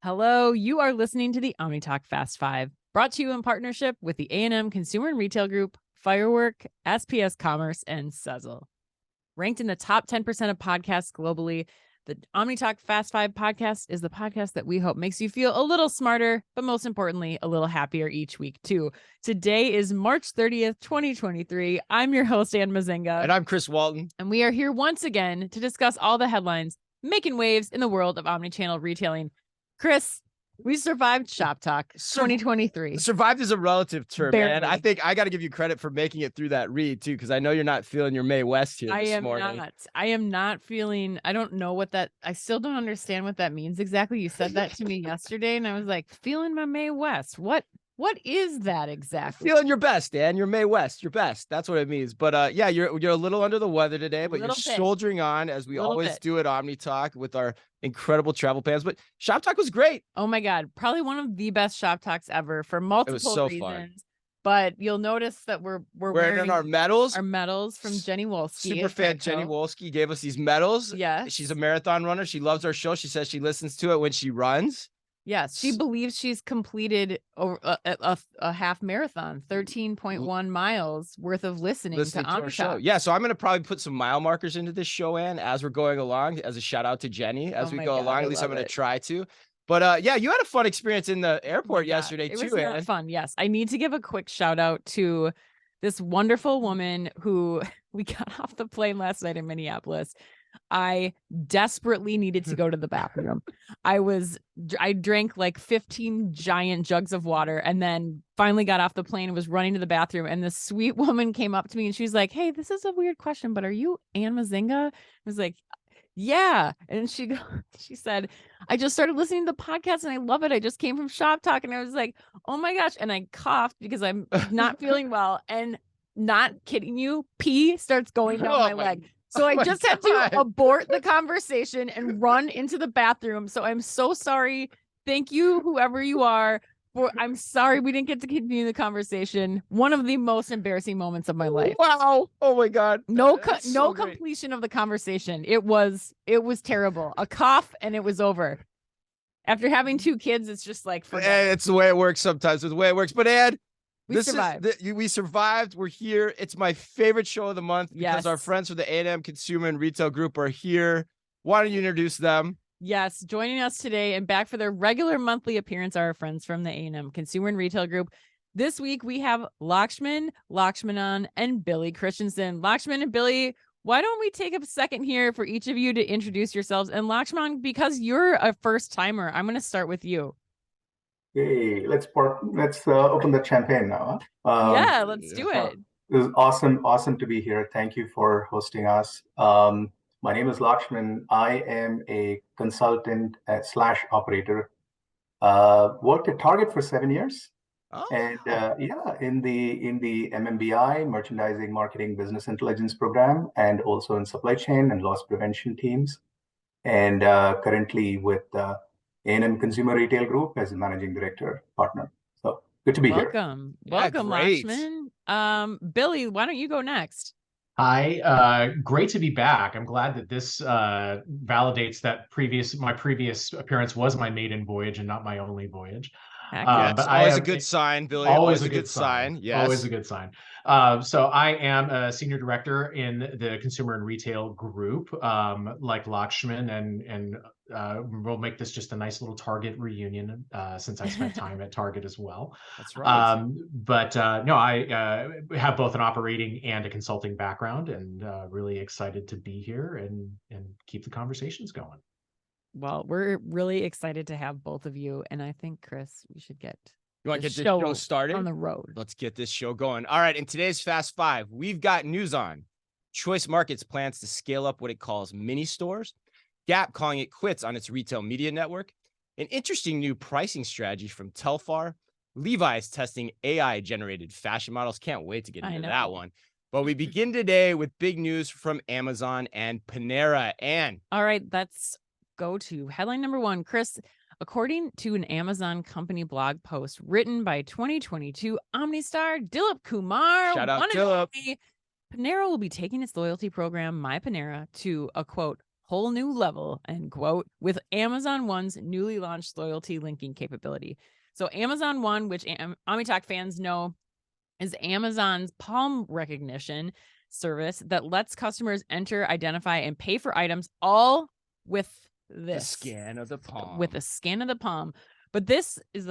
Hello, you are listening to the Omni Talk Fast 5, brought to you in partnership with the A&M Consumer and Retail Group, Firework, SPS Commerce, and Sezzle. Ranked in the top 10% of podcasts globally, the Omni Talk Fast 5 podcast is the podcast that we hope makes you feel a little smarter, but most importantly, a little happier each week, too. Today is March 30th, 2023. I'm your host, Ann Mazinga. And I'm Chris Walton. And we are here once again to discuss all the headlines making waves in the world of omnichannel retailing. Chris, we survived Shop Talk 2023. Survived is a relative term, Barely. and I think I got to give you credit for making it through that read too, because I know you're not feeling your May West here this morning. I am not feeling. I don't know what that. I still don't understand what that means exactly. You said that to me yesterday, and I was like, feeling my May West. What is that exactly? Feeling your best, Dan. Your May West, your best. That's what it means. But yeah, you're a little under the weather today, but you're soldiering on as we always do at Omni Talk with our incredible travel plans. But Shop Talk was great. Oh my God, probably one of the best Shop Talks ever for multiple reasons. Fun. But you'll notice that we're wearing our medals. Our medals from Jenny Wolski. Super fan Jenny Wolski gave us these medals. Yes. She's a marathon runner. She loves our show. She says she listens to it when she runs. Yes, she believes she's completed a half marathon, 13.1 miles worth of listening to our show. Yeah, so I'm going to probably put some mile markers into this show, Ann, as we're going along, as a shout out to Jenny as we go along. At least I'm going to try to. But yeah, you had a fun experience in the airport yesterday too, Ann. It was fun. Yes, I need to give a quick shout out to this wonderful woman who we got off the plane last night in Minneapolis. I desperately needed to go to the bathroom. I drank like 15 giant jugs of water and then finally got off the plane and was running to the bathroom. And this sweet woman came up to me and she's like, "Hey, this is a weird question, but are you Ann Mazinga?" I was like, "Yeah." And she said, "I just started listening to the podcast and I love it. I just came from Shop Talk." And I was like, "Oh my gosh." And I coughed because I'm not feeling well. And not kidding you, pee starts going down my leg. So I just had to abort the conversation and run into the bathroom. So I'm so sorry. Thank you, whoever you are. I'm sorry we didn't get to continue the conversation. One of the most embarrassing moments of my life. Wow. Oh my God. No completion of the conversation. It was terrible. A cough and it was over. After having two kids, it's just like forget. It's the way it works sometimes. It's the way it works. But Ed, we survived. We survived. We're here. It's my favorite show of the month because our friends from the A&M Consumer and Retail Group are here. Why don't you introduce them? Yes, joining us today and back for their regular monthly appearance are our friends from the A&M Consumer and Retail Group. This week we have Lakshman, Lakshmanan, and Billy Christensen. Lakshman and Billy, why don't we take a second here for each of you to introduce yourselves? And Lakshman, because you're a first timer, I'm going to start with you. Hey, let's open the champagne now. Yeah, let's do it. It was awesome to be here. Thank you for hosting us. My name is Lakshman. I am a consultant / operator. Worked at Target for 7 years, and in the MMBI, Merchandising, Marketing, Business Intelligence program, and also in supply chain and loss prevention teams. And currently with A&M Consumer Retail Group as a managing director partner. So good to be here. Welcome, Lakshman. Billy, why don't you go next? Hi, great to be back. I'm glad that this validates that my previous appearance was my maiden voyage and not my only voyage. But always a good sign, Billy. Always a good sign. Yes. Always a good sign. So I am a senior director in the Consumer and Retail Group, like Lakshman, and we'll make this just a nice little Target reunion since I spent time at Target as well. That's right. No, I have both an operating and a consulting background, and really excited to be here and keep the conversations going. Well, we're really excited to have both of you, and I think, Chris, we should get this show started on the road. Let's get this show going. All right, in today's Fast Five, we've got news on Choice Markets plans to scale up what it calls mini stores, Gap calling it quits on its retail media network, an interesting new pricing strategy from Telfar, Levi is testing AI-generated fashion models. Can't wait to get into that one. But we begin today with big news from Amazon and Panera. And all right, let's go to headline number one. Chris, according to an Amazon company blog post written by 2022 OmniStar Dilip Kumar, shout out Dilip, Panera will be taking its loyalty program, My Panera, to a quote whole new level, end quote, with Amazon One's newly launched loyalty linking capability. So Amazon One, which Omni Talk fans know is Amazon's palm recognition service that lets customers enter, identify, and pay for items all with this scan of the palm. With a scan of the palm. But this is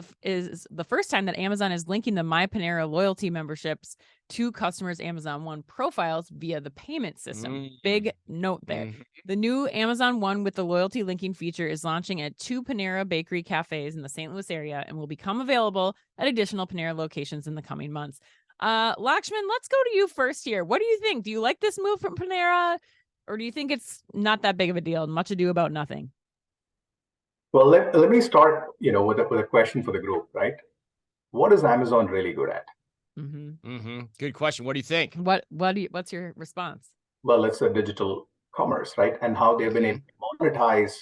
the first time that Amazon is linking the My Panera loyalty memberships to customers' Amazon One profiles via the payment system. Big note there. The new Amazon One with the loyalty linking feature is launching at 2 Panera bakery cafes in the St. Louis area and will become available at additional Panera locations in the coming months. Lakshman, let's go to you first here. What do you think? Do you like this move from Panera, or do you think it's not that big of a deal? Much ado about nothing. Well, let me start, with a question for the group, right? What is Amazon really good at? Good question. What do you think? What's your response? Well, it's a digital commerce, right? And how they've been able to monetize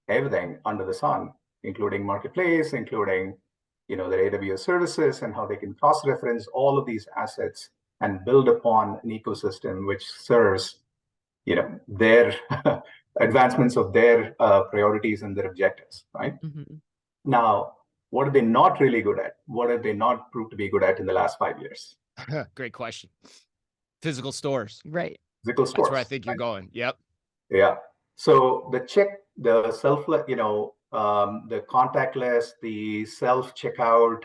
everything under the sun, including marketplace, including, their AWS services, and how they can cross-reference all of these assets and build upon an ecosystem which serves, their advancements of their priorities and their objectives, right? Now, what are they not really good at? What have they not proved to be good at in the last 5 years? Great question. Physical stores. Right. Physical stores. That's where I think you're going. Yep. Yeah. So the self, the contactless, the self-checkout,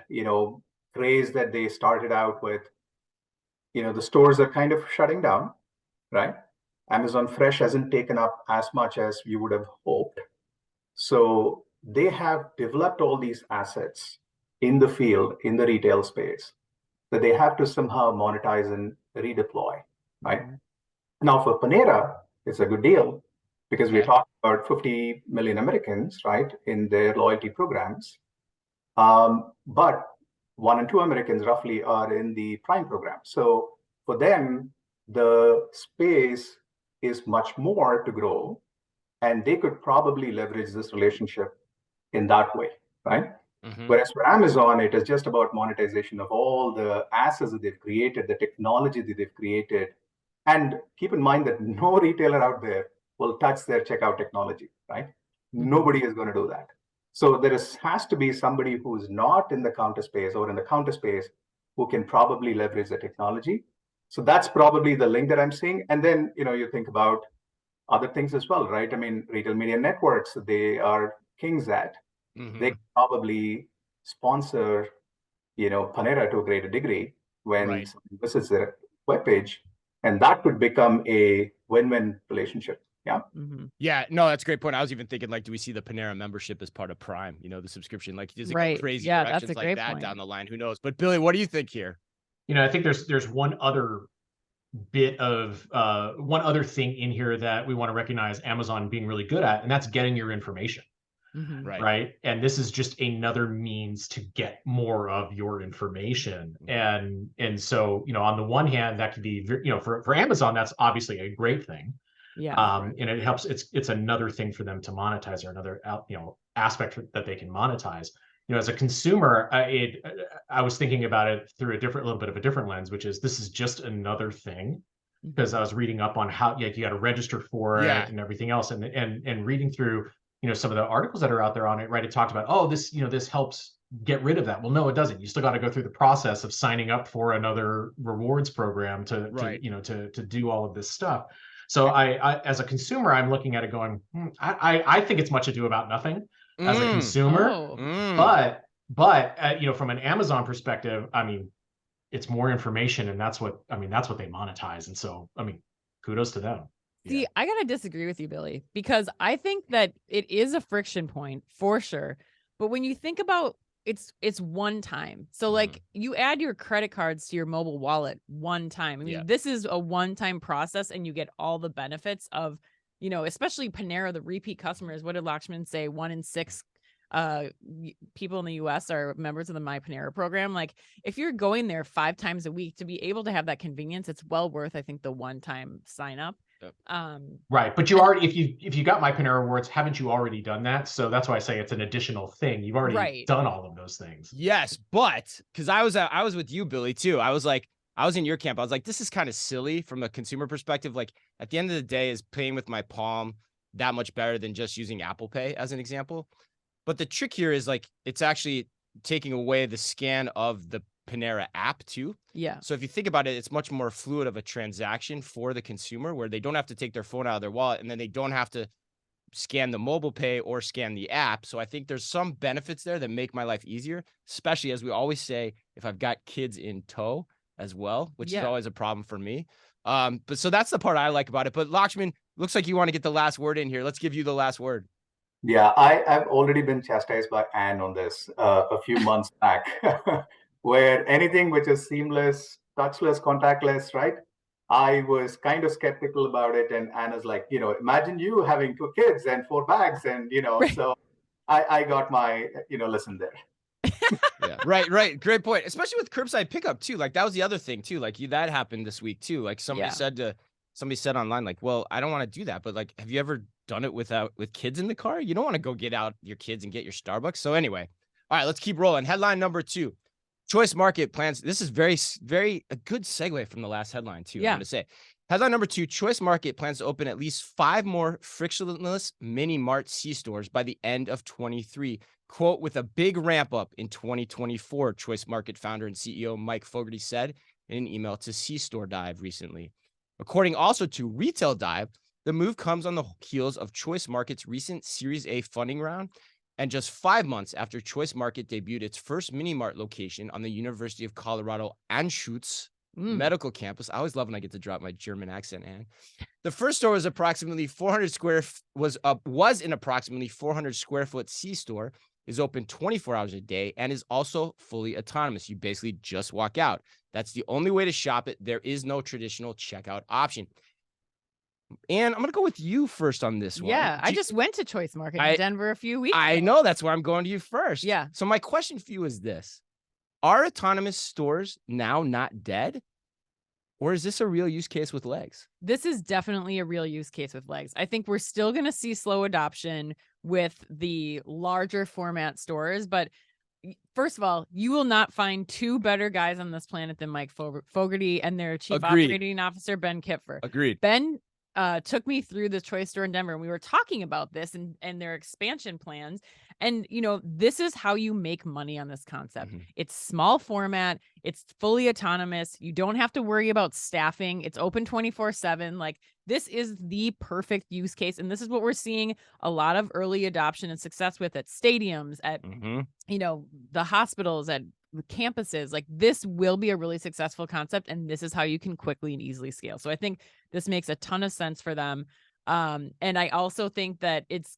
craze that they started out with, the stores are kind of shutting down, right? Amazon Fresh hasn't taken up as much as you would have hoped. So they have developed all these assets in the field, in the retail space, that they have to somehow monetize and redeploy, right? Now for Panera, it's a good deal because we're talking about 50 million Americans, right, in their loyalty programs. But 1 in 2 Americans roughly are in the Prime program. So for them, the space is much more to grow, and they could probably leverage this relationship in that way, right? Whereas for Amazon, it is just about monetization of all the assets that they've created, the technology that they've created. And keep in mind that no retailer out there will touch their checkout technology, right? Nobody is going to do that. So there has to be somebody who's not in the counter space or in the counter space who can probably leverage the technology. So that's probably the link that I'm seeing. And then, you think about other things as well, right? I mean, retail media networks, they are kings at. They can probably sponsor, Panera to a greater degree when someone visits their webpage, and that could become a win-win relationship. Yeah. Yeah. No, that's a great point. I was even thinking, do we see the Panera membership as part of Prime? The subscription, does it go crazy directions like that point down the line? Who knows? But Billy, what do you think here? I think there's one other bit of one other thing in here that we want to recognize Amazon being really good at, and that's getting your information. Right. And this is just another means to get more of your information. And so, on the one hand, that could be, for Amazon, that's obviously a great thing. And it helps. It's another thing for them to monetize, or another, aspect that they can monetize. As a consumer, I was thinking about it through a little bit of a different lens, which is this is just another thing, because I was reading up on how you got to register for it and everything else, and reading through some of the articles that are out there on it, right? It talked about, this this helps get rid of that. Well, no, it doesn't. You still got to go through the process of signing up for another rewards program to do all of this stuff. So I as a consumer, I'm looking at it going, I think it's much ado about nothing as a consumer, but from an Amazon perspective, it's more information, and that's what they monetize. And so, kudos to them. See, I gotta disagree with you, Billy, because I think that it is a friction point for sure. But when you think about it's one time. So you add your credit cards to your mobile wallet one time. This is a one-time process, and you get all the benefits of, especially Panera, the repeat customers. What did Lakshman say? 1 in 6 people in the US are members of the My Panera program. If you're going there 5 times a week, to be able to have that convenience, it's well worth, I think, the one-time sign up. Right, but you already, if you got My Panera rewards, haven't you already done that? So that's why I say it's an additional thing. You've already done all of those things. Yes, but because I was with you, Billy, too. I was in your camp. I was like, this is kind of silly from a consumer perspective. At the end of the day, is paying with my palm that much better than just using Apple Pay as an example. But the trick here is like, it's actually taking away the scan of the Panera app too. Yeah. So if you think about it, it's much more fluid of a transaction for the consumer where they don't have to take their phone out of their wallet, and then they don't have to scan the mobile pay or scan the app. So I think there's some benefits there that make my life easier, especially as we always say, if I've got kids in tow as well, which is always a problem for me. But so that's the part I like about it. But Lakshman, looks like you want to get the last word in here. Let's give you the last word. Yeah, I've already been chastised by Anne on this a few months back, where anything which is seamless, touchless, contactless, right? I was kind of skeptical about it. And Anna's like, imagine you having 2 kids and 4 bags. And, Right. so I got my, lesson there. Yeah, right. Great point. Especially with curbside pickup too. Like that was the other thing too. Like that happened this week too. Like somebody said online, like, well, I don't want to do that. But like, have you ever done it with kids in the car? You don't want to go get out your kids and get your Starbucks. So anyway, all right, let's keep rolling. Headline number 2. Choice Market plans. This is very a good segue from the last headline too. Yeah. I'm going to say headline number 2, Choice Market plans to open at least 5 more frictionless mini-mart C-stores by the end of 23. Quote, with a big ramp up in 2024, Choice Market founder and CEO Mike Fogarty said in an email to C-Store Dive recently. According also to Retail Dive, the move comes on the heels of Choice Market's recent Series A funding round, and just 5 months after Choice Market debuted its first mini-mart location on the University of Colorado Anschutz medical campus. I always love when I get to drop my German accent, Anne. The first store was approximately 400 square was an approximately 400 square foot C-store, is open 24 hours a day, and is also fully autonomous. You basically just walk out. That's the only way to shop it. There is no traditional checkout option. And I'm going to go with you first on this one. Yeah, I just went to Choice Market in Denver a few weeks ago. I know, that's why I'm going to you first. Yeah. So my question for you is this. Are autonomous stores now not dead? Or is this a real use case with legs? This is definitely a real use case with legs. I think we're still going to see slow adoption with the larger format stores. But first of all, you will not find 2 better guys on this planet than Mike Fogarty and their chief operating officer, Ben Kipfer. Agreed. Ben took me through the Choice store in Denver, and we were talking about this and their expansion plans. And, this is how you make money on this concept. Mm-hmm. It's small format. It's fully autonomous. You don't have to worry about staffing. It's open 24/7. Like, this is the perfect use case. And this is what we're seeing a lot of early adoption and success with at stadiums, at, the hospitals, at campuses. Like, this will be a really successful concept. And this is how you can quickly and easily scale. So I think this makes a ton of sense for them. And I also think that it's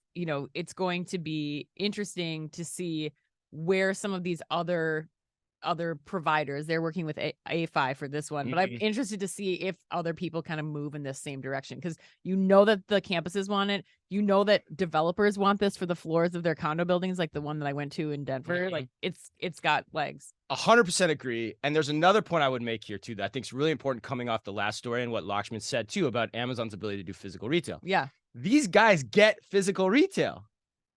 going to be interesting to see where some of these other providers, they're working with A5 for this one, but I'm interested to see if other people kind of move in this same direction, because that the campuses want it. That developers want this for the floors of their condo buildings, like the one that I went to in Denver. Like, it's got legs. 100% agree. And there's another point I would make here too that I think is really important, coming off the last story and what Lakshman said too about Amazon's ability to do physical retail. Yeah. These guys get physical retail.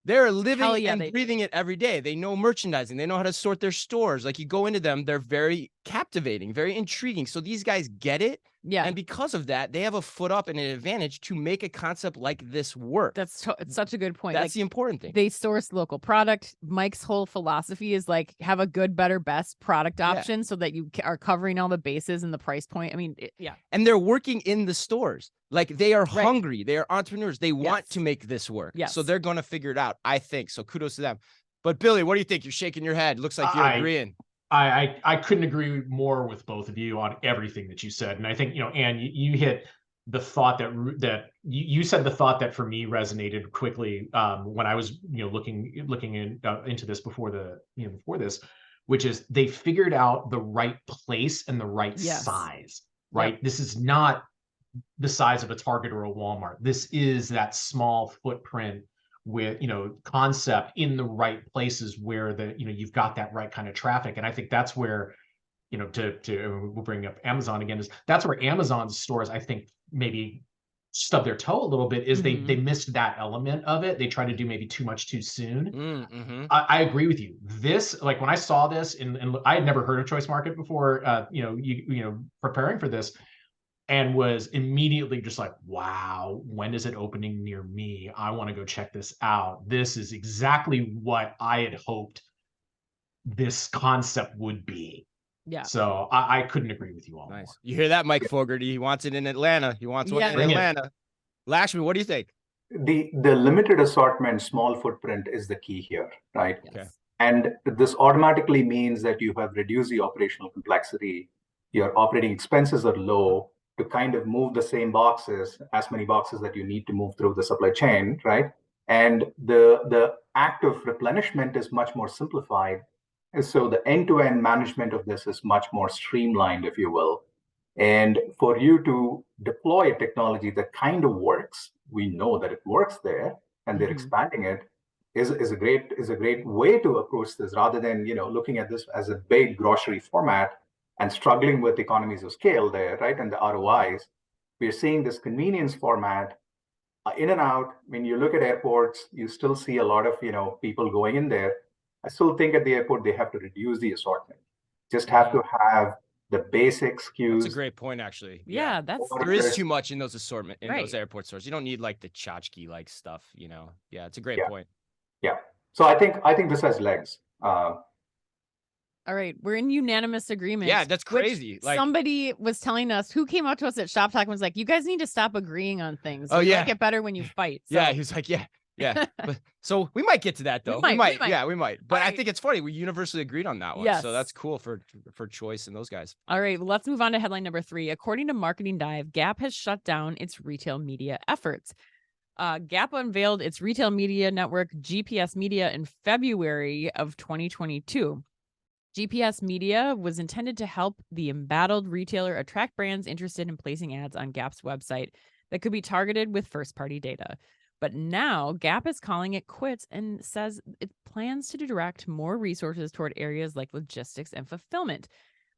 They're living and breathing it every day. They know merchandising. They know how to sort their stores. Like, you go into them, they're very captivating, very intriguing. So these guys get it. Yeah. And because of that, they have a foot up and an advantage to make a concept like this work. It's such a good point. That's the important thing. They source local product. Mike's whole philosophy is like, have a good, better, best product option so that you are covering all the bases and the price point. I mean, And they're working in the stores. Like, they are hungry. They are entrepreneurs. They want to make this work. Yes. So they're going to figure it out, I think. So kudos to them. But Billy, what do you think? You're shaking your head. Looks like you're agreeing. I couldn't agree more with both of you on everything that you said. And I think, Anne, you hit the thought that you said the thought that for me resonated quickly when I was, looking into this before this, which is they figured out the right place and the right size, right? Yep. This is not the size of a Target or a Walmart. This is that small footprint with, concept in the right places where you've got that right kind of traffic. And I think that's where, we'll bring up Amazon again, that's where Amazon's stores, I think, maybe stub their toe a little bit, is they missed that element of it. They tried to do maybe too much too soon. I agree with you. This, like, when I saw this, and I had never heard of Choice Market before, preparing for this, and was immediately just like, wow, when is it opening near me? I want to go check this out. This is exactly what I had hoped this concept would be. Yeah. So I couldn't agree with you all more. Nice. You hear that, Mike Fogarty? He wants it in Atlanta. He wants one in Bring it. Atlanta. Lakshman, what do you think? The limited assortment, small footprint is the key here, right? Yes. Okay. And this automatically means that you have reduced the operational complexity. Your operating expenses are low to kind of move the same boxes, as many boxes that you need to move through the supply chain, right? And the act of replenishment is much more simplified. And so the end-to-end management of this is much more streamlined, if you will. And for you to deploy a technology that kind of works, we know that it works there, and they're expanding it, is a great way to approach this, rather than looking at this as a big grocery format and struggling with economies of scale there, right? And the ROIs. We're seeing this convenience format in and out. When you look at airports, you still see a lot of people going in there. I still think at the airport they have to reduce the assortment. Just have to have the basic SKUs. That's a great point, actually. Yeah, that's there is too much in those assortment in Right. those airport stores. You don't need like the tchotchke like stuff, Yeah, it's a great point. Yeah. So I think this has legs. all right. We're in unanimous agreement. Yeah, that's crazy. Like, somebody was telling us, who came up to us at Shop Talk and was like, you guys need to stop agreeing on things. Oh, You yeah. like it better when you fight. So. yeah, he was like, yeah. But, so we might get to that though. We might. Yeah, we might. But All I right. think it's funny. We universally agreed on that one. Yes. So that's cool for Choice and those guys. All right, well, let's move on to headline number 3. According to Marketing Dive, Gap has shut down its retail media efforts. Gap unveiled its retail media network, GPS Media, in February of 2022. GPS Media was intended to help the embattled retailer attract brands interested in placing ads on Gap's website that could be targeted with first-party data. But now Gap is calling it quits and says it plans to direct more resources toward areas like logistics and fulfillment.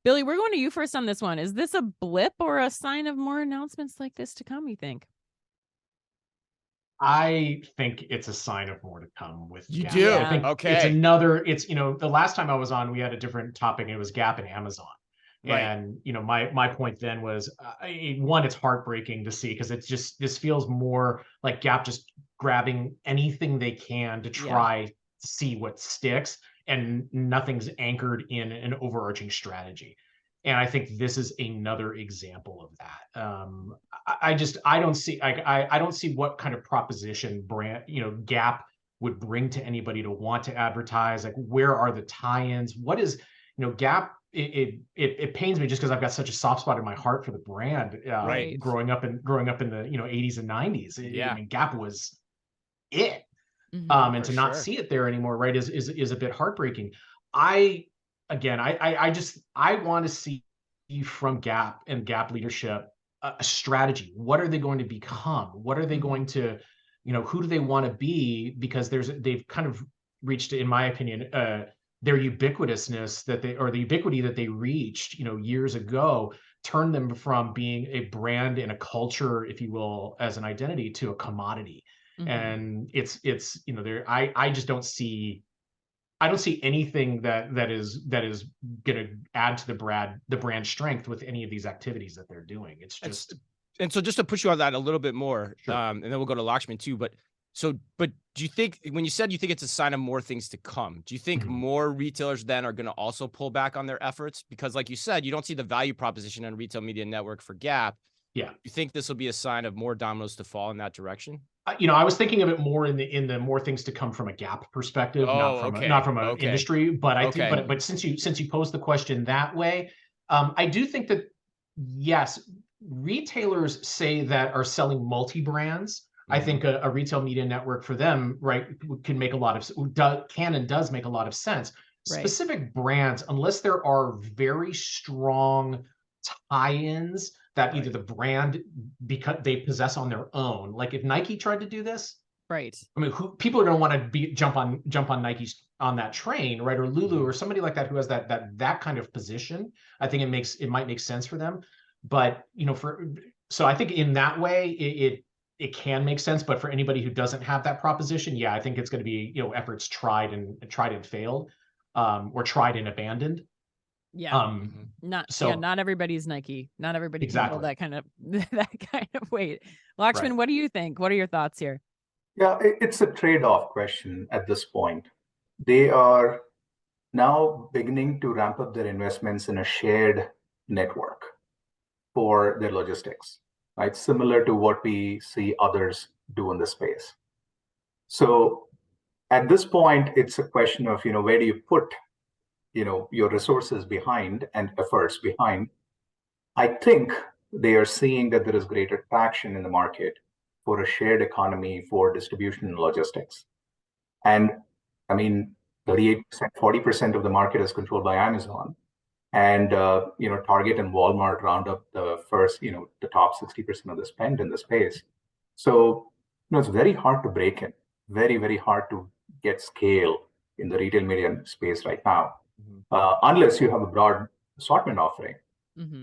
Billy, we're going to you first on this one. Is this a blip or a sign of more announcements like this to come, you think? I think it's a sign of more to come with You Gap. do? I think Okay. it's another, the last time I was on, we had a different topic, and it was Gap and Amazon. Right. And, my point then was, one, it's heartbreaking to see, because this feels more like Gap just grabbing anything they can to try to see what sticks, and nothing's anchored in an overarching strategy. And I think this is another example of that. I don't see what kind of proposition brand, Gap would bring to anybody to want to advertise. Like, where are the tie-ins? What is, Gap? It pains me just because I've got such a soft spot in my heart for the brand. Right. Growing up in the 80s and 90s. I mean, Gap was it. And to not see it there anymore, right, is a bit heartbreaking. I want to see from Gap and Gap leadership a strategy. What are they going to become? What are they going to, who do they want to be? Because they've kind of reached, in my opinion, their ubiquitousness the ubiquity that they reached, years ago, turned them from being a brand and a culture, if you will, as an identity, to a commodity. And it's I just don't see anything that is going to add to the brand strength with any of these activities that they're doing. It's just, and so just to push you on that a little bit more, Sure. And then we'll go to Lakshman too. But do you think, when you said you think it's a sign of more things to come, do you think more retailers then are going to also pull back on their efforts? Because like you said, you don't see the value proposition on retail media network for Gap. Yeah. You think this will be a sign of more dominoes to fall in that direction? I was thinking of it more in the more things to come from a Gap perspective, not from an industry. But I think, but since you posed the question that way, I do think that yes, retailers are selling multi-brands. I think a retail media network for them, right, can make a lot of does make a lot of sense. Right. Specific brands, unless there are very strong tie-ins that either the brand, because they possess on their own. Like if Nike tried to do this, right? I mean, people are going to want to jump on Nike's on that train, right? Or Lulu or somebody like that who has that kind of position. I think it might make sense for them. But so I think in that way it can make sense. But for anybody who doesn't have that proposition, I think it's going to be efforts tried and failed, or tried and abandoned. Yeah. Not everybody's Nike. Not everybody can hold that kind of weight. Lakshman, what do you think? What are your thoughts here? Yeah, it's a trade-off question at this point. They are now beginning to ramp up their investments in a shared network for their logistics, right? Similar to what we see others do in the space. So at this point, it's a question of, where do you put, your resources behind and efforts behind. I think they are seeing that there is greater traction in the market for a shared economy for distribution and logistics. And I mean, 38%, 40% of the market is controlled by Amazon. And, Target and Walmart round up the first, the top 60% of the spend in the space. So, it's very hard to break in, very, very hard to get scale in the retail media space right now, unless you have a broad assortment offering,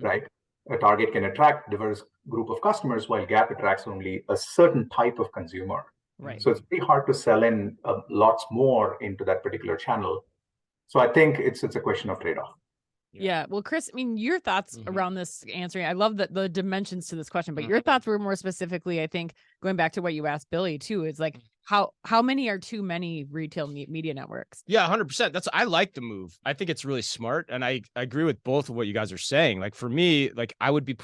right? A Target can attract a diverse group of customers, while Gap attracts only a certain type of consumer. Right. So it's pretty hard to sell in lots more into that particular channel. So I think it's a question of trade-off. Yeah. Well, Chris, I mean, your thoughts around this answering, I love the dimensions to this question, but your thoughts were more specifically, I think, going back to what you asked Billy too, is like, how many are too many retail media networks? Yeah, 100%. I like the move. I think it's really smart. And I agree with both of what you guys are saying. Like for me, like I would be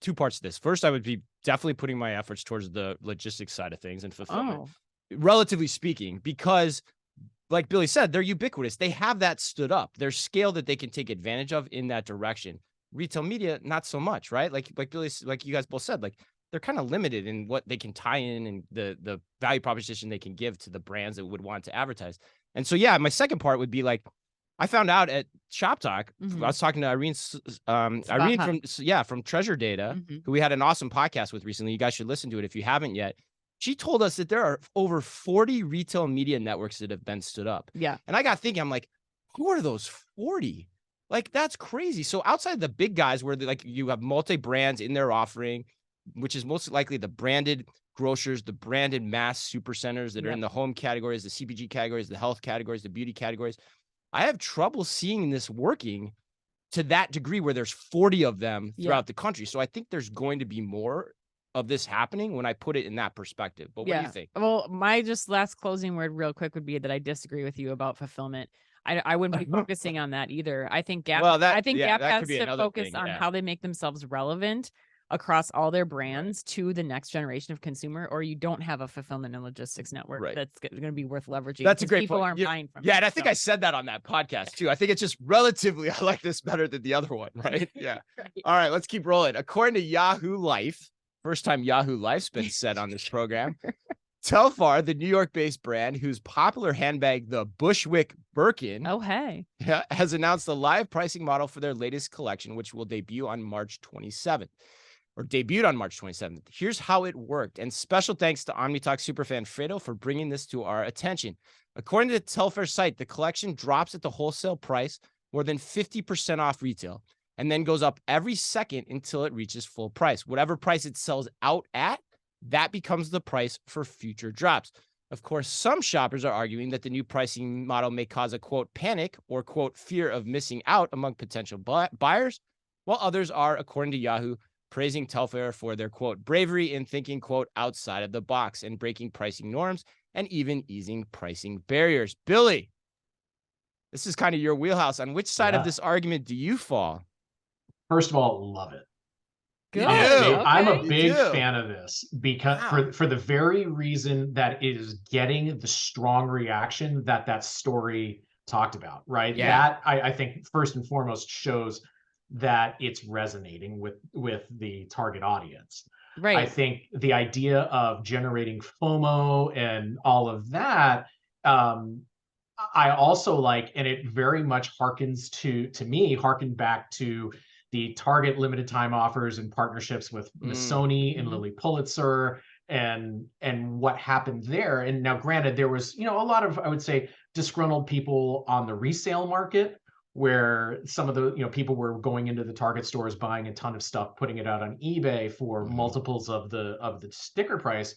two parts to this. First, I would be definitely putting my efforts towards the logistics side of things and fulfillment, relatively speaking, because like Billy said, they're ubiquitous. They have that stood up. There's scale that they can take advantage of in that direction. Retail media, not so much, right? Like Billy, like you guys both said, like they're kind of limited in what they can tie in and the value proposition they can give to the brands that would want to advertise. And so, yeah, my second part would be like, I found out at Shop Talk, I was talking to Irene from Treasure Data, who we had an awesome podcast with recently. You guys should listen to it if you haven't yet. She told us that there are over 40 retail media networks that have been stood up. Yeah. And I got thinking, I'm like, who are those 40? Like, that's crazy. So outside the big guys where like you have multi-brands in their offering, which is most likely the branded grocers, the branded mass super centers that are in the home categories, the CPG categories, the health categories, the beauty categories. I have trouble seeing this working to that degree where there's 40 of them throughout the country. So I think there's going to be more of this happening when I put it in that perspective. But what do you think? Well, my just last closing word real quick would be that I disagree with you about fulfillment. I wouldn't be focusing on that either. I think Gap, Gap has to focus on how they make themselves relevant across all their brands to the next generation of consumer, or you don't have a fulfillment and logistics network that's going to be worth leveraging. That's a great people point. aren't buying from and I think I said that on that podcast too. I think it's just relatively, I like this better than the other one, right? Yeah. All right, let's keep rolling. According to Yahoo Life, first time Yahoo Life's been said on this program, Telfar, the New York-based brand whose popular handbag, the Bushwick Birkin, has announced a live pricing model for their latest collection, which will debut on March 27th. Or debuted on March 27th. Here's how it worked. And special thanks to Omni Talk superfan Fredo for bringing this to our attention. According to the Telfar site, the collection drops at the wholesale price more than 50% off retail and then goes up every second until it reaches full price. Whatever price it sells out at, that becomes the price for future drops. Of course, some shoppers are arguing that the new pricing model may cause a, quote, panic or, quote, fear of missing out among potential buyers, while others are, according to Yahoo, praising Telfar for their, quote, bravery in thinking, quote, outside of the box and breaking pricing norms and even easing pricing barriers. Billy, this is kind of your wheelhouse. On which side of this argument do you fall? First of all, love it. Good. I'm a big fan of this because for the very reason that it is getting the strong reaction that story talked about, right? Yeah. That I think first and foremost shows that it's resonating with the target audience. Right. I think the idea of generating FOMO and all of that, I also like, and it very much harkened back to the Target limited time offers and partnerships with Missoni and Lilly Pulitzer and what happened there. And now granted, there was, a lot of, I would say, disgruntled people on the resale market, where some of the people were going into the Target stores, buying a ton of stuff, putting it out on eBay for multiples of the sticker price.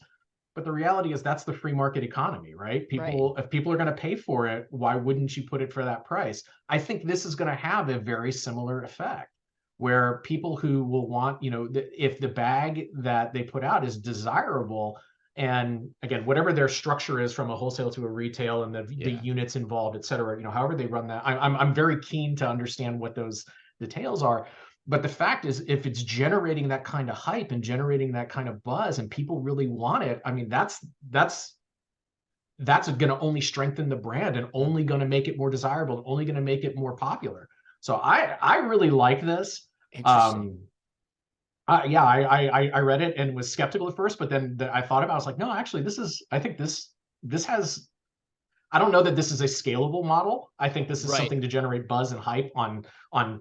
But the reality is that's the free market economy, right? If people are going to pay for it, why wouldn't you put it for that price? I think this is going to have a very similar effect, where people who will want, if the bag that they put out is desirable, and again, whatever their structure is from a wholesale to a retail and the units involved, et cetera, however they run that, I'm very keen to understand what those details are. But the fact is, if it's generating that kind of hype and generating that kind of buzz and people really want it, I mean, that's going to only strengthen the brand and only going to make it more desirable and only going to make it more popular. So I really like this. Interesting. I read it and was skeptical at first, but then I thought about it. I was like, no, actually, I think this has, I don't know that this is a scalable model. I think this is something to generate buzz and hype on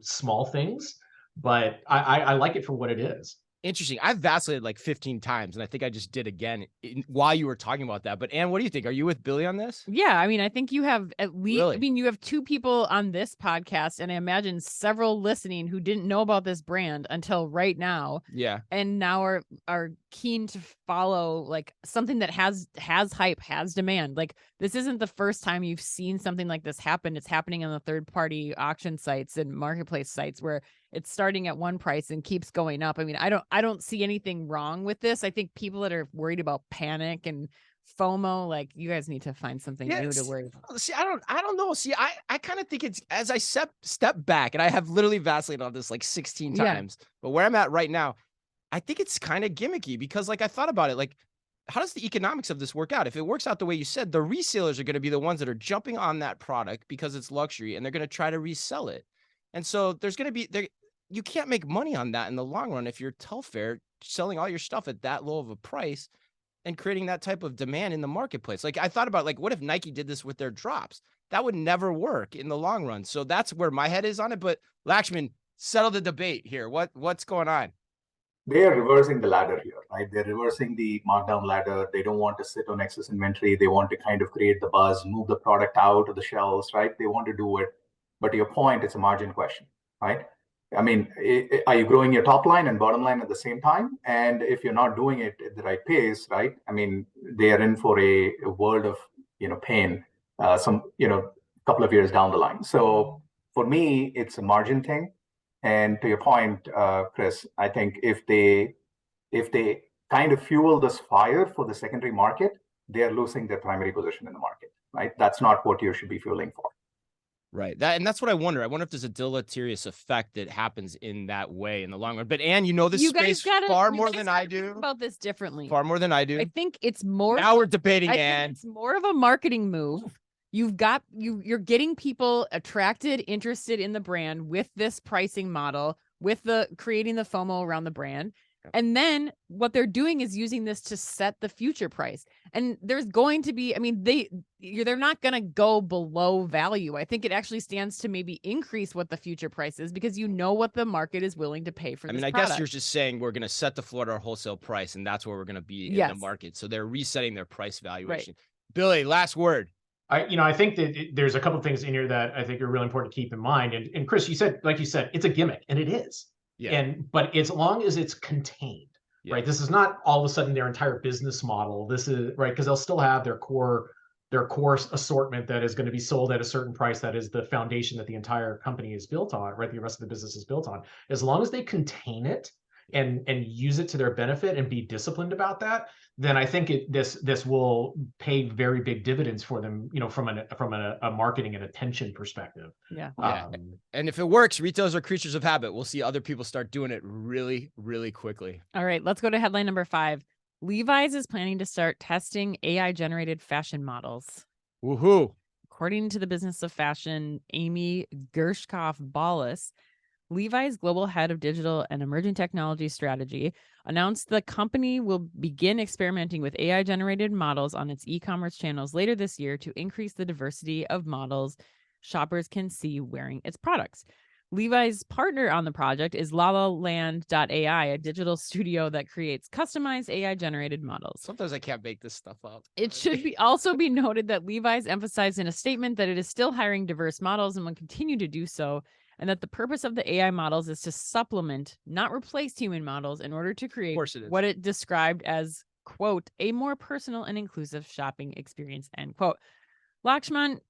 small things, but I like it for what it is. Interesting. I've vacillated like 15 times, and I think I just did again while you were talking about that. But Anne, what do you think? Are you with Billy on this? Yeah, I mean, I think you have at least, Really? I mean, you have two people on this podcast, and I imagine several listening who didn't know about this brand until right now. Yeah. And now are keen to follow like something that has hype, has demand. Like, this isn't the first time you've seen something like this happen. It's happening on the third-party auction sites and marketplace sites where it's starting at one price and keeps going up. I mean, I don't see anything wrong with this. I think people that are worried about panic and FOMO, like, you guys need to find something new to worry about. See, I don't know. See, I kind of think it's, as I step back, and I have literally vacillated on this like 16 times, but where I'm at right now, I think it's kind of gimmicky because, like, I thought about it, like, how does the economics of this work out? If it works out the way you said, the resellers are going to be the ones that are jumping on that product because it's luxury, and they're going to try to resell it. And so there's going to be you can't make money on that in the long run if you're Telfar selling all your stuff at that low of a price and creating that type of demand in the marketplace. Like, I thought about, like, what if Nike did this with their drops? That would never work in the long run. So that's where my head is on it. But Lakshman, settle the debate here. What's going on? They are reversing the ladder here, right? They're reversing the markdown ladder. They don't want to sit on excess inventory. They want to kind of create the buzz, move the product out of the shelves, right? They want to do it. But to your point, it's a margin question, right? I mean, are you growing your top line and bottom line at the same time? And if you're not doing it at the right pace, right? I mean, they are in for a world of, pain, couple of years down the line. So for me, it's a margin thing. And to your point, Chris, I think if they kind of fuel this fire for the secondary market, they are losing their primary position in the market, right? That's not what you should be fueling for. Right. That's what I wonder. I wonder if there's a deleterious effect that happens in that way in the long run. But Anne, you know this space far more than I do. Think about this differently. Far more than I do. I think it's more. Now we're debating, Anne. It's more of a marketing move. You're getting people attracted, interested in the brand with this pricing model, with the creating the FOMO around the brand. And then what they're doing is using this to set the future price. And there's going to be, I mean, they're not going to go below value. I think it actually stands to maybe increase what the future price is because you know what the market is willing to pay for this product. Guess you're just saying we're going to set the floor to our wholesale price, and that's where we're going to be in the market. So they're resetting their price valuation. Right. Billy, last word. I think that there's a couple of things in here that I think are really important to keep in mind. And Chris, like you said, it's a gimmick, and it is. Yeah. But as long as it's contained, right? This is not all of a sudden their entire business model. This is right because they'll still have their core assortment that is going to be sold at a certain price. That is the foundation that the entire company is built on, right? The rest of the business is built on. As long as they contain it and use it to their benefit and be disciplined about that, then I think this will pay very big dividends for them, from a marketing and attention perspective. Yeah. And if it works, retailers are creatures of habit. We'll see other people start doing it really, really quickly. All right, let's go to headline number 5. Levi's is planning to start testing AI-generated fashion models. Woohoo! According to the Business of Fashion, Amy Gershkoff-Ballas, Levi's global head of digital and emerging technology strategy, announced the company will begin experimenting with AI-generated models on its e-commerce channels later this year to increase the diversity of models shoppers can see wearing its products. Levi's partner on the project is LalaLand.ai, a digital studio that creates customized AI-generated models. Sometimes I can't make this stuff up. It should also be noted that Levi's emphasized in a statement that it is still hiring diverse models and will continue to do so, and that the purpose of the AI models is to supplement, not replace human models in order to create what it described as quote, a more personal and inclusive shopping experience, end quote. Lakshman,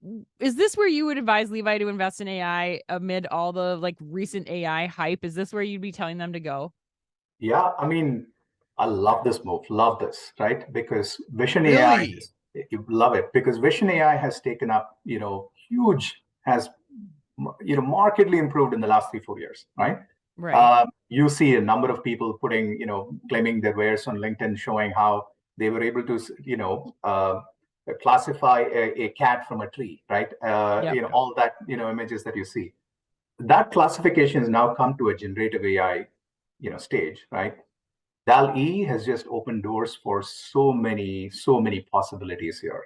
is this where you would advise Levi to invest in AI amid all the like recent AI hype? Is this where you'd be telling them to go? Yeah, I mean, I love this move, love this, right? Because Vision AI, Really? you love it because Vision AI has taken up, has, markedly improved in the last 3-4 years, right? Right. You see a number of people putting, claiming their wares on LinkedIn, showing how they were able to, classify a cat from a tree, right? Yep. All that, images that you see. That classification has now come to a generative AI, stage, right? DAL-E has just opened doors for so many possibilities here.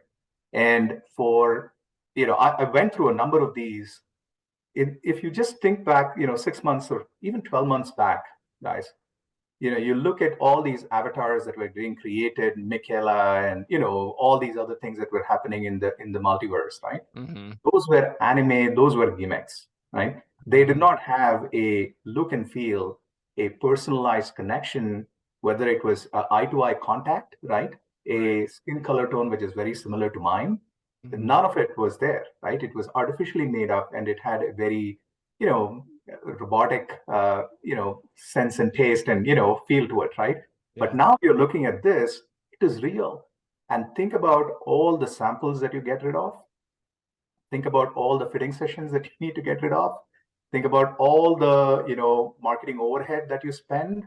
And I went through a number of these. If you just think back, 6 months or even 12 months back, guys, you look at all these avatars that were being created, Michaela, and all these other things that were happening in the multiverse, right? Mm-hmm. Those were anime, those were gimmicks, right? They did not have a look and feel, a personalized connection, whether it was eye-to-eye contact, right? A skin color tone which is very similar to mine. Mm-hmm. None of it was there, right? It was artificially made up, and it had a very, robotic, sense and taste and feel to it, right? Yeah. But now you're looking at this; it is real. And think about all the samples that you get rid of. Think about all the fitting sessions that you need to get rid of. Think about all the marketing overhead that you spend,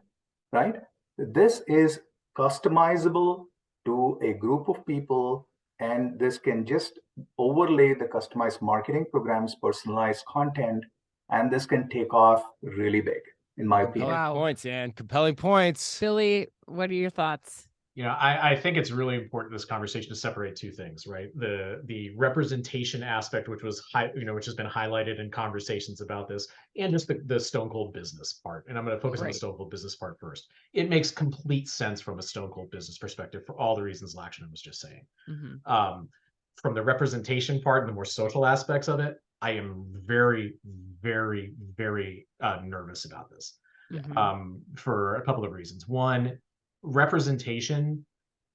right? This is customizable to a group of people, and this can just overlay the customized marketing programs, personalized content, and this can take off really big, in my opinion. Wow. Points, man. Compelling points. Billy, what are your thoughts? I think it's really important in this conversation to separate two things, right? The representation aspect, which was which has been highlighted in conversations about this, and just the Stone Cold business part. And I'm going to focus on the Stone Cold business part first. It makes complete sense from a Stone Cold business perspective for all the reasons Lakshman was just saying. Mm-hmm. From the representation part and the more social aspects of it, I am very, very, very nervous about this. Mm-hmm. For a couple of reasons. One, representation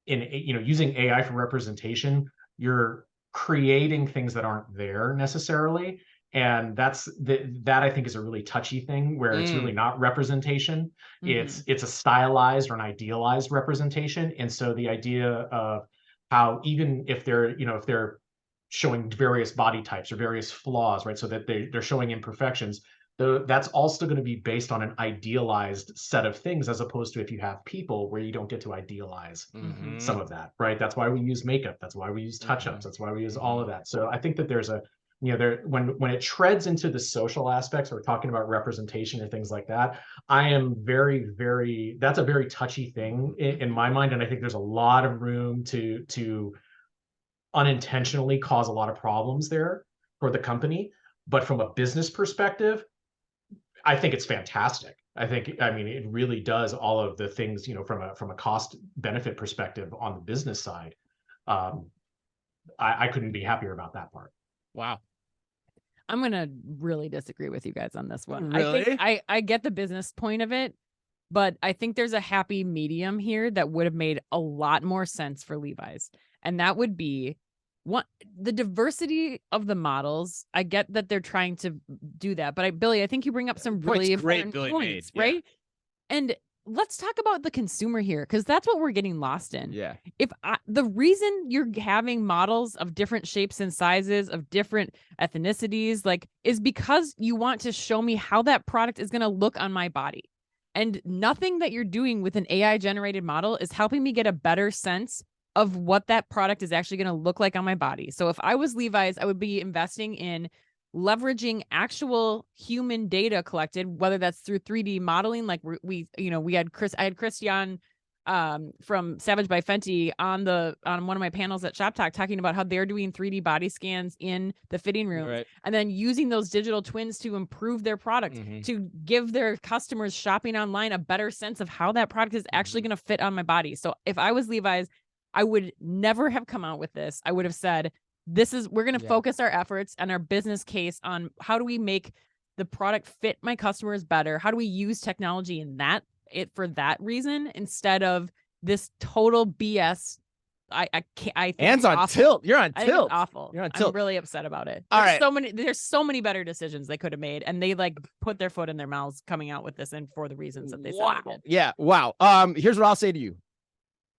using AI for representation, you're creating things that aren't there necessarily, and that I think is a really touchy thing where it's really not representation. Mm-hmm. It's a stylized or an idealized representation. And so the idea of how even if they're showing various body types or various flaws, right, so that they're showing imperfections, that's also going to be based on an idealized set of things, as opposed to if you have people where you don't get to idealize some of that, right? That's why we use makeup. That's why we use touch-ups. That's why we use all of that. So I think that there's when it treads into the social aspects, or talking about representation and things like that, I am very, very, that's a very touchy thing in my mind. And I think there's a lot of room to unintentionally cause a lot of problems there for the company. But from a business perspective, I think it's fantastic. I mean, it really does all of the things, from a cost benefit perspective on the business side. I couldn't be happier about that part. Wow. I'm going to really disagree with you guys on this one. Really? I get the business point of it, but I think there's a happy medium here that would have made a lot more sense for Levi's. And that would be the diversity of the models. I get that they're trying to do that, but Billy, I think you bring up some really important points, right? And let's talk about the consumer here, because that's what we're getting lost in. Yeah. The reason you're having models of different shapes and sizes, of different ethnicities, is because you want to show me how that product is going to look on my body. And nothing that you're doing with an AI generated model is helping me get a better sense of what that product is actually going to look like on my body. So if I was Levi's, I would be investing in leveraging actual human data collected, whether that's through 3D modeling. Like I had Christian from Savage by Fenty on one of my panels at Shop Talk, talking about how they're doing 3D body scans in the fitting room, and then using those digital twins to improve their product, to give their customers shopping online a better sense of how that product is actually going to fit on my body. So if I was Levi's, I would never have come out with this. I would have said, we're going to focus our efforts and our business case on how do we make the product fit my customers better? How do we use technology for that reason, instead of this total BS. I can't. I think Hands it's on awful. tilt. You're on I think tilt. it's awful. You're on tilt. I'm really upset about it. All There's right. there's so many better decisions they could have made, and they like put their foot in their mouths coming out with this, and for the reasons that they said they did. Yeah. Wow. Here's what I'll say to you.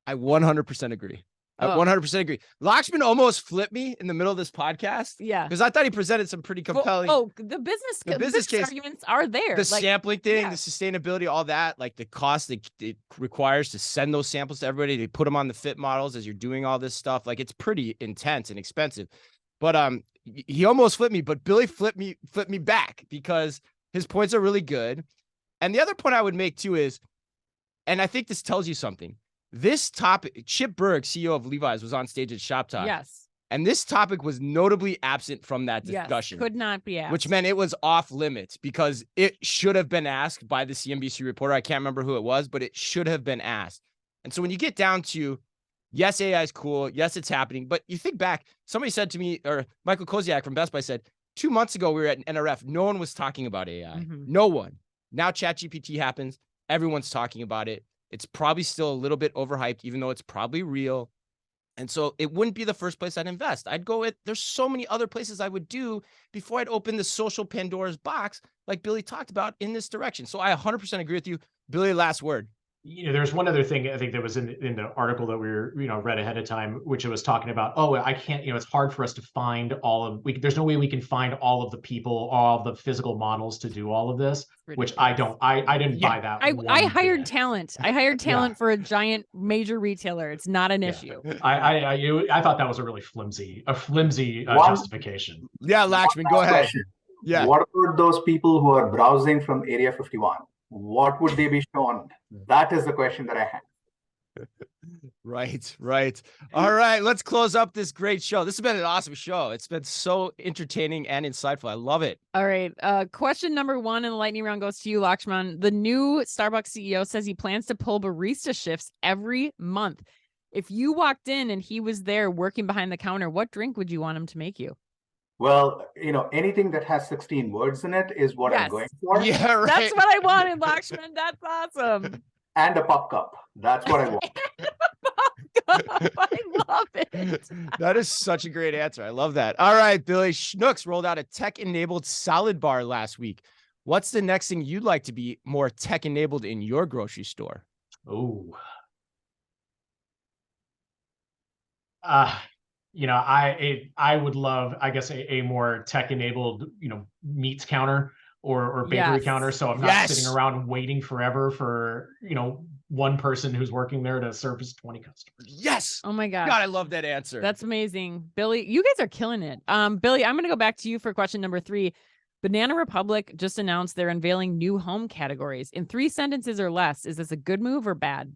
I 100% agree. I 100% agree. Lakshman almost flipped me in the middle of this podcast. Yeah. Because I thought he presented some pretty compelling. The business case, arguments are there. The sampling thing, yeah. the sustainability, all that, like the cost that it requires to send those samples to everybody, to put them on the fit models as you're doing all this stuff. Like, it's pretty intense and expensive. But he almost flipped me, but Billy flipped me back because his points are really good. And the other point I would make too is, and I think this tells you something. This topic, Chip Berg, CEO of Levi's, was on stage at Shop Talk. Yes. And this topic was notably absent from that discussion. Yes, could not be asked. Which meant it was off limits because it should have been asked by the CNBC reporter. I can't remember who it was, but it should have been asked. And so when you get down to, yes, AI is cool. Yes, it's happening. But you think back, somebody said to me, or Michael Koziak from Best Buy said, 2 months ago, we were at NRF. No one was talking about AI. Mm-hmm. No one. Now ChatGPT happens. Everyone's talking about it. It's probably still a little bit overhyped, even though it's probably real. And so it wouldn't be the first place I'd invest. I'd go with, there's so many other places I would do before I'd open the social Pandora's box, like Billy talked about, in this direction. So I 100% agree with you. Billy, last word. There's one other thing I think that was in the article that we were, read ahead of time, which it was talking about, I can't, it's hard for us to find there's no way we can find all of the people, all of the physical models to do all of this, which I didn't buy that. I hired talent. I hired talent for a giant major retailer. It's not an issue. I thought that was a really flimsy justification. Yeah, Lakshman, go ahead. Yeah. What about those people who are browsing from Area 51? What would they be shown? That is the question that I have. Right. All right, let's close up this great show. This has been an awesome show. It's been so entertaining and insightful. I love it. All right. Question number 1 in the lightning round goes to you, Lakshman. The new Starbucks CEO says he plans to pull barista shifts every month. If you walked in and he was there working behind the counter, what drink would you want him to make you? Well, anything that has 16 words in it is what I'm going for. Yeah, right. That's what I wanted, Lakshman. That's awesome. And a pop cup. That's what I want. I love it. That is such a great answer. I love that. All right, Billy. Schnucks rolled out a tech-enabled salad bar last week. What's the next thing you'd like to be more tech-enabled in your grocery store? Oh. I would love, I guess, a more tech-enabled, meats counter or bakery counter. So I'm not sitting around waiting forever for, one person who's working there to service 20 customers. Yes. Oh my gosh. God, I love that answer. That's amazing. Billy, you guys are killing it. Billy, I'm going to go back to you for question number 3. Banana Republic just announced they're unveiling new home categories. In 3 sentences or less, is this a good move or bad?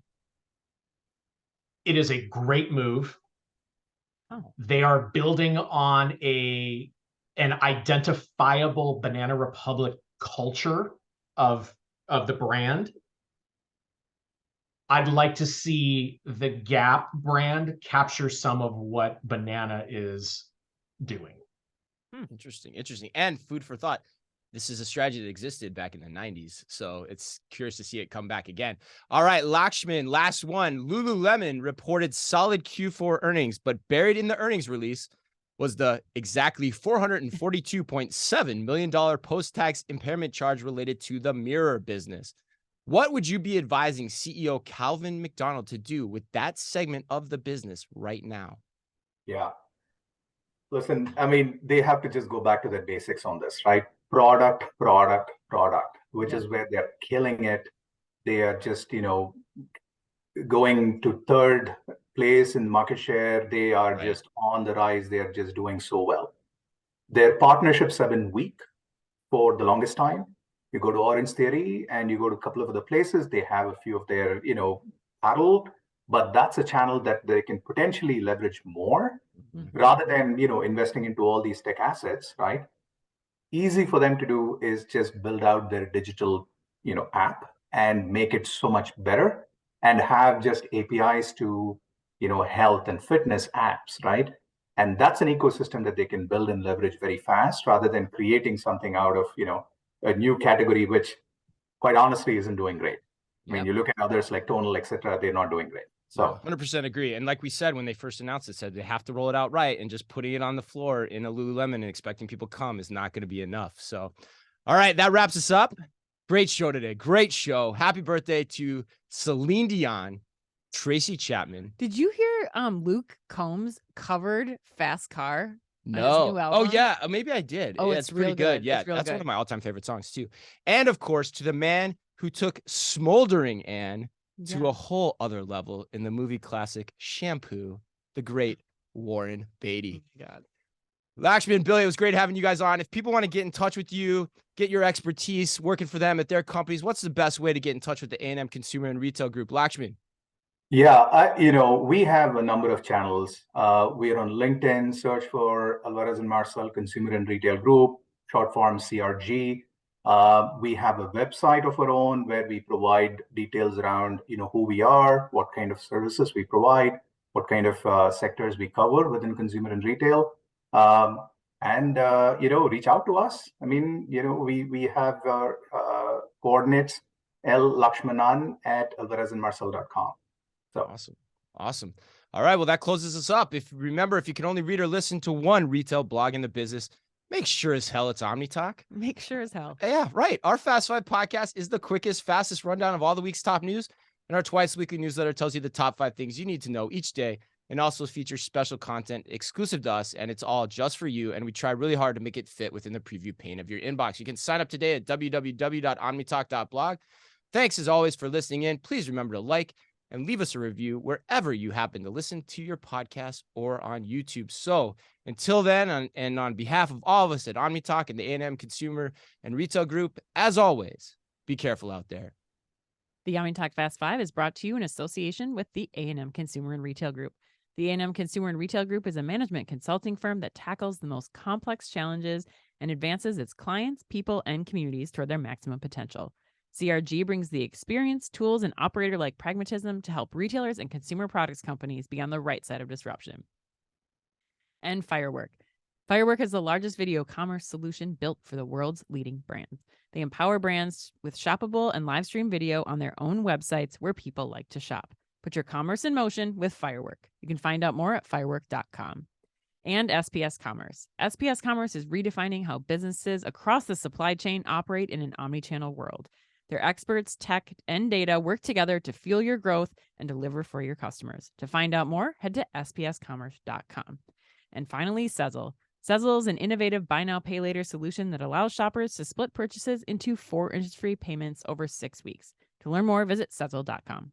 It is a great move. Oh. They are building on an identifiable Banana Republic culture of the brand. I'd like to see the Gap brand capture some of what Banana is doing. Interesting. And food for thought. This is a strategy that existed back in the 90s. So it's curious to see it come back again. All right, Lakshman, last one. Lululemon reported solid Q4 earnings, but buried in the earnings release was the exactly $442.7 million post-tax impairment charge related to the mirror business. What would you be advising CEO Calvin McDonald to do with that segment of the business right now? Yeah. Listen, they have to just go back to the basics on this, right? Product, which is where they're killing it. They are just, going to 3rd place in market share. They are just on the rise. They are just doing so well. Their partnerships have been weak for the longest time. You go to Orange Theory and you go to a couple of other places, they have a few of their, paddle, but that's a channel that they can potentially leverage more rather than, investing into all these tech assets, right? Easy for them to do is just build out their digital, app and make it so much better and have just APIs to, health and fitness apps, right? And that's an ecosystem that they can build and leverage very fast rather than creating something out of, a new category, which quite honestly isn't doing great. I mean, you look at others like Tonal, et cetera, they're not doing great. So 100% agree. And like we said, when they first announced it, said they have to roll it out right, and just putting it on the floor in a Lululemon and expecting people to come is not going to be enough. So, all right, that wraps us up. Great show today. Great show. Happy birthday to Celine Dion, Tracy Chapman. Did you hear Luke Combs covered Fast Car? No. New Oh, album? yeah. Maybe I did. Oh, Yeah, it's pretty real good. good. Yeah, It's real that's one good. of my all-time favorite songs, too. And, of course, to the man who took Smoldering Anne to a whole other level in the movie classic Shampoo, the great Warren Beatty. Oh my God. Lakshman, Billy, it was great having you guys on. If people want to get in touch with you, get your expertise working for them at their companies, what's the best way to get in touch with the A&M Consumer and Retail Group? Lakshman. yeah, we have a number of channels. We are on LinkedIn. Search for Alvarez and Marcel Consumer and Retail Group, short form CRG. We have a website of our own where we provide details around who we are, what kind of services we provide, what kind of sectors we cover within consumer and retail. And reach out to us. I mean, we have our coordinates, Lakshmanan at alvarezandmarcel.com. So Awesome. All right. Well, that closes us up. If you can only read or listen to one retail blog in the business, make sure as hell it's Omni Talk. Make sure as hell. Yeah, right. Our Fast Five podcast is the quickest, fastest rundown of all the week's top news. And our twice weekly newsletter tells you the top 5 things you need to know each day, and also features special content exclusive to us. And it's all just for you. And we try really hard to make it fit within the preview pane of your inbox. You can sign up today at www.omnitalk.blog. Thanks as always for listening in. Please remember to like and leave us a review wherever you happen to listen to your podcast or on YouTube. So until then, and on behalf of all of us at Omni Talk and the A&M Consumer and Retail Group, as always, be careful out there. The Omni Talk Fast 5 is brought to you in association with the A&M Consumer and Retail Group. The A&M Consumer and Retail Group is a management consulting firm that tackles the most complex challenges and advances its clients, people, and communities toward their maximum potential. CRG brings the experience, tools, and operator-like pragmatism to help retailers and consumer products companies be on the right side of disruption. And Firework. Firework is the largest video commerce solution built for the world's leading brands. They empower brands with shoppable and live stream video on their own websites where people like to shop. Put your commerce in motion with Firework. You can find out more at firework.com. And SPS Commerce. SPS Commerce is redefining how businesses across the supply chain operate in an omnichannel world. Their experts, tech, and data work together to fuel your growth and deliver for your customers. To find out more, head to spscommerce.com. And finally, Sezzle. Sezzle is an innovative buy now, pay later solution that allows shoppers to split purchases into 4 interest-free payments over 6 weeks. To learn more, visit Sezzle.com.